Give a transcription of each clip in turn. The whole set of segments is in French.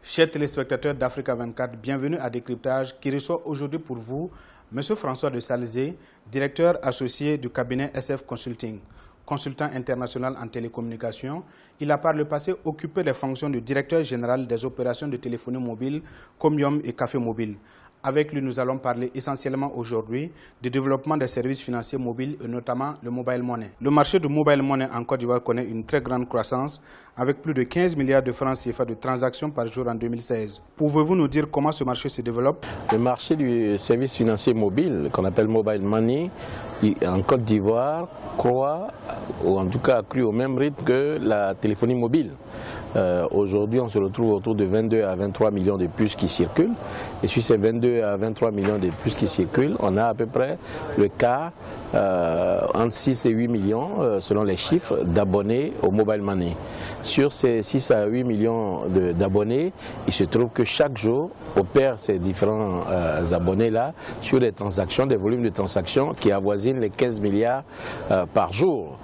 Chers téléspectateurs d'Africa 24, bienvenue à Décryptage qui reçoit aujourd'hui pour vous M. François de Salizé, directeur associé du cabinet SF Consulting. Consultant international en télécommunications, il a par le passé occupé les fonctions de directeur général des opérations de téléphonie mobile, Comium et Café Mobile. Avec lui, nous allons parler essentiellement aujourd'hui du développement des services financiers mobiles et notamment le mobile money. Le marché du mobile money en Côte d'Ivoire connaît une très grande croissance avec plus de 15 milliards de francs CFA de transactions par jour en 2016. Pouvez-vous nous dire comment ce marché se développe? Le marché du service financier mobile, qu'on appelle mobile money, en Côte d'Ivoire, croît, ou en tout cas a cru au même rythme que la téléphonie mobile. Aujourd'hui, on se retrouve autour de 22 à 23 millions de puces qui circulent. Et sur ces 22 à 23 millions de puces qui circulent, on a à peu près le quart, entre 6 et 8 millions, selon les chiffres, d'abonnés au mobile money. Sur ces 6 à 8 millions d'abonnés, il se trouve que chaque jour, opèrent ces différents abonnés-là sur des transactions, des volumes de transactions qui avoisinent les 15 milliards par jour.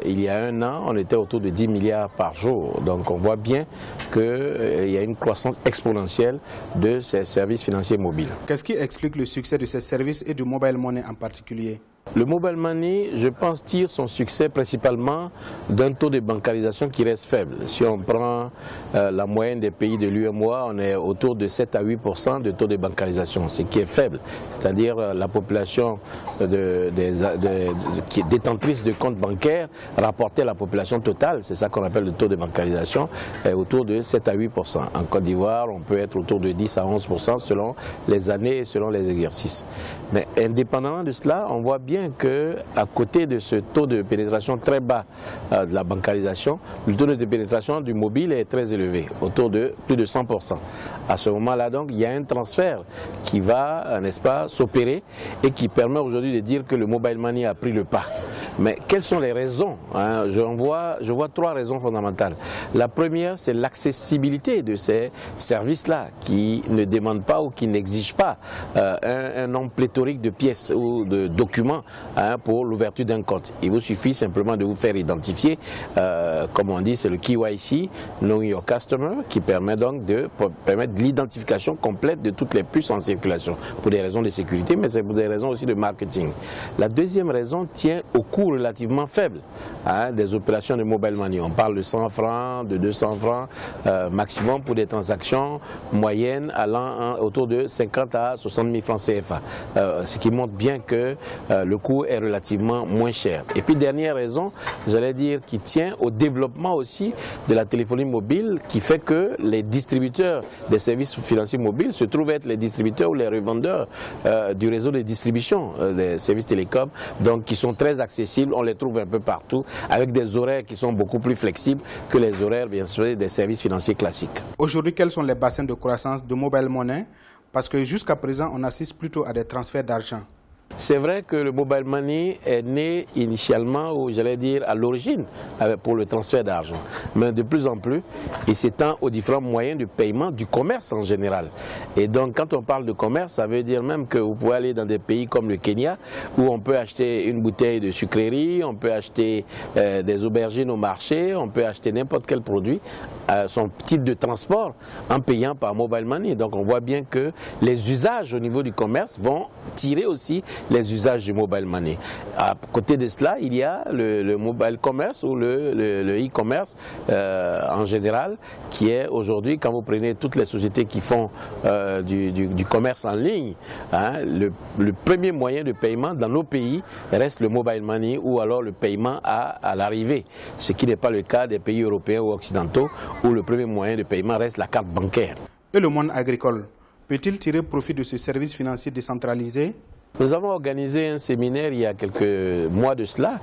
Il y a un an, on était autour de 10 milliards par jour. Donc on voit bien qu'il y a une croissance exponentielle de ces services financiers mobiles. Qu'est-ce qui explique le succès de ces services et du mobile money en particulier? Le mobile money, je pense, tire son succès principalement d'un taux de bancarisation qui reste faible. Si on prend la moyenne des pays de l'UEMOA, on est autour de 7 à 8% de taux de bancarisation, ce qui est faible. C'est-à-dire la population qui est détentrice de comptes bancaires rapportée à la population totale, c'est ça qu'on appelle le taux de bancarisation, est autour de 7 à 8%. En Côte d'Ivoire, on peut être autour de 10 à 11% selon les années et selon les exercices. Mais indépendamment de cela, on voit bien qu'à côté de ce taux de pénétration très bas de la bancarisation, le taux de pénétration du mobile est très élevé, autour de plus de 100%. À ce moment-là, donc, il y a un transfert qui va, n'est-ce pas, s'opérer et qui permet aujourd'hui de dire que le mobile money a pris le pas. Mais quelles sont les raisons? Je vois trois raisons fondamentales. La première, c'est l'accessibilité de ces services-là qui ne demandent pas ou qui n'exigent pas un nombre pléthorique de pièces ou de documents pour l'ouverture d'un compte. Il vous suffit simplement de vous faire identifier, comme on dit, c'est le KYC, Knowing Your Customer, qui permet donc de permettre l'identification complète de toutes les puces en circulation, pour des raisons de sécurité, mais c'est pour des raisons aussi de marketing. La deuxième raison tient au coût relativement faible des opérations de mobile money. On parle de 100 francs, de 200 francs maximum pour des transactions moyennes allant autour de 50 à 60 000 francs CFA, ce qui montre bien que le coût est relativement moins cher. Et puis dernière raison, j'allais dire, qui tient au développement aussi de la téléphonie mobile, qui fait que les distributeurs des services financiers mobiles se trouvent être les distributeurs ou les revendeurs du réseau de distribution des services télécoms, donc qui sont très accessibles. On les trouve un peu partout, avec des horaires qui sont beaucoup plus flexibles que les horaires, bien sûr, des services financiers classiques. Aujourd'hui, quels sont les bassins de croissance de mobile money? Parce que jusqu'à présent, on assiste plutôt à des transferts d'argent. C'est vrai que le mobile money est né initialement, ou j'allais dire à l'origine, pour le transfert d'argent. Mais de plus en plus, il s'étend aux différents moyens de paiement du commerce en général. Et donc quand on parle de commerce, ça veut dire même que vous pouvez aller dans des pays comme le Kenya, où on peut acheter une bouteille de sucrerie, on peut acheter des aubergines au marché, on peut acheter n'importe quel produit, son titre de transport, en payant par mobile money. Donc on voit bien que les usages au niveau du commerce vont tirer aussi les usages du mobile money. À côté de cela, il y a le mobile commerce ou le e-commerce en général, qui est aujourd'hui, quand vous prenez toutes les sociétés qui font du commerce en ligne, le premier moyen de paiement dans nos pays reste le mobile money ou alors le paiement à l'arrivée, ce qui n'est pas le cas des pays européens ou occidentaux où le premier moyen de paiement reste la carte bancaire. Et le monde agricole, peut-il tirer profit de ce service financier décentralisé? Nous avons organisé un séminaire il y a quelques mois de cela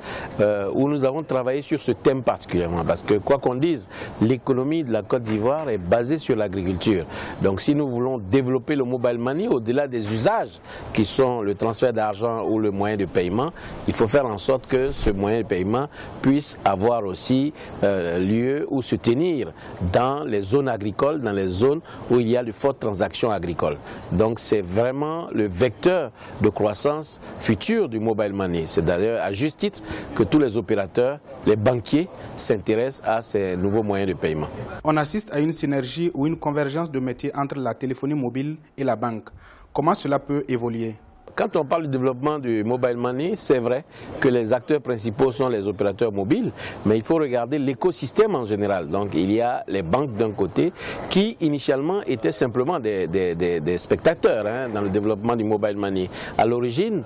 où nous avons travaillé sur ce thème particulièrement parce que quoi qu'on dise, l'économie de la Côte d'Ivoire est basée sur l'agriculture. Donc si nous voulons développer le mobile money au-delà des usages qui sont le transfert d'argent ou le moyen de paiement, il faut faire en sorte que ce moyen de paiement puisse avoir aussi lieu ou se tenir dans les zones agricoles, dans les zones où il y a de fortes transactions agricoles. Donc c'est vraiment le vecteur de croissance future du mobile money. C'est d'ailleurs à juste titre que tous les opérateurs, les banquiers s'intéressent à ces nouveaux moyens de paiement. On assiste à une synergie ou une convergence de métiers entre la téléphonie mobile et la banque. Comment cela peut évoluer ? Quand on parle du développement du mobile money, c'est vrai que les acteurs principaux sont les opérateurs mobiles, mais il faut regarder l'écosystème en général. Donc il y a les banques d'un côté qui initialement étaient simplement des spectateurs dans le développement du mobile money. À l'origine,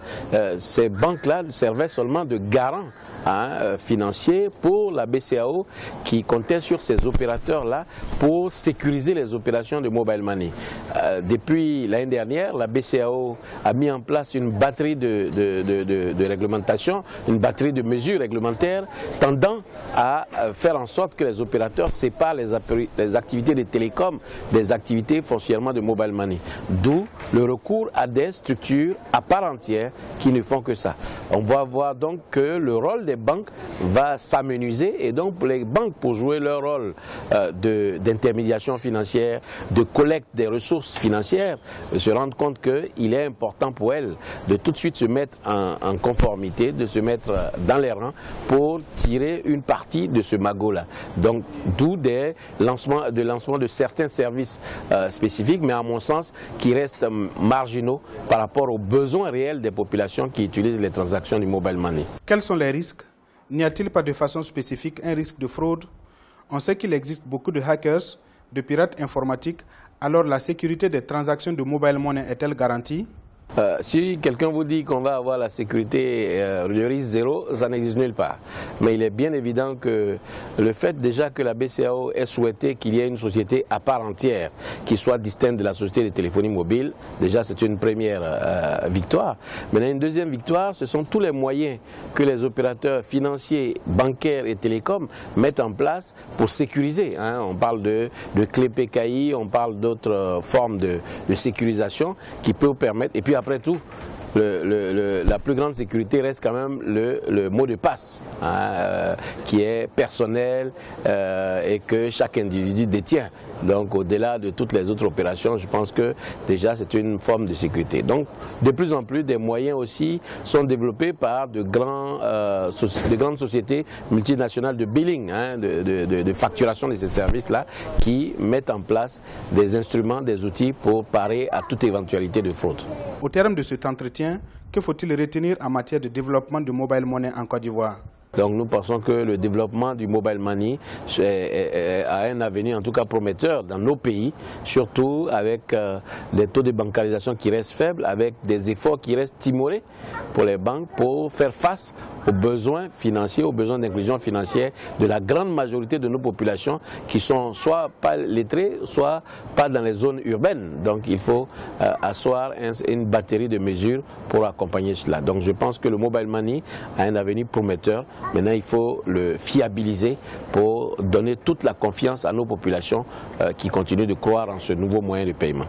ces banques-là servaient seulement de garants financiers pour la BCEAO qui comptait sur ces opérateurs-là pour sécuriser les opérations de mobile money. Depuis l'année dernière, la BCEAO a mis en place une batterie de réglementation, une batterie de mesures réglementaires tendant à faire en sorte que les opérateurs séparent les activités de télécom des activités foncièrement de mobile money. D'où le recours à des structures à part entière qui ne font que ça. On va voir donc que le rôle des banques va s'amenuiser et donc pour les banques, pour jouer leur rôle d'intermédiation financière, de collecte des ressources financières, se rendre compte qu'il est important pour elles de tout de suite se mettre en conformité, de se mettre dans les rangs pour tirer une partie de ce magot-là. Donc d'où des lancements de certains services spécifiques, mais à mon sens qui restent marginaux par rapport aux besoins réels des populations qui utilisent les transactions du mobile money. Quels sont les risques? N'y a-t-il pas de façon spécifique un risque de fraude? On sait qu'il existe beaucoup de hackers, de pirates informatiques, alors la sécurité des transactions de mobile money est-elle garantie? Si quelqu'un vous dit qu'on va avoir la sécurité, le risque zéro, ça n'existe nulle part. Mais il est bien évident que le fait déjà que la BCEAO ait souhaité qu'il y ait une société à part entière qui soit distincte de la société de téléphonie mobile, déjà c'est une première victoire. Maintenant une deuxième victoire, ce sont tous les moyens que les opérateurs financiers, bancaires et télécoms mettent en place pour sécuriser. On parle de clés PKI, on parle d'autres formes de sécurisation qui peuvent permettre, et puis après tout, la plus grande sécurité reste quand même le mot de passe qui est personnel et que chaque individu détient. Donc au-delà de toutes les autres opérations, je pense que déjà c'est une forme de sécurité. Donc de plus en plus des moyens aussi sont développés par de grandes sociétés multinationales de billing, de facturation de ces services-là, qui mettent en place des instruments, des outils pour parer à toute éventualité de fraude. Au terme de cet entretien, que faut-il retenir en matière de développement du mobile money en Côte d'Ivoire? Donc nous pensons que le développement du mobile money a un avenir en tout cas prometteur dans nos pays, surtout avec des taux de bancarisation qui restent faibles, avec des efforts qui restent timorés pour les banques pour faire face aux besoins financiers, aux besoins d'inclusion financière de la grande majorité de nos populations qui sont soit pas lettrées, soit pas dans les zones urbaines. Donc il faut asseoir une batterie de mesures pour accompagner cela. Donc je pense que le mobile money a un avenir prometteur. Maintenant, il faut le fiabiliser pour donner toute la confiance à nos populations qui continuent de croire en ce nouveau moyen de paiement.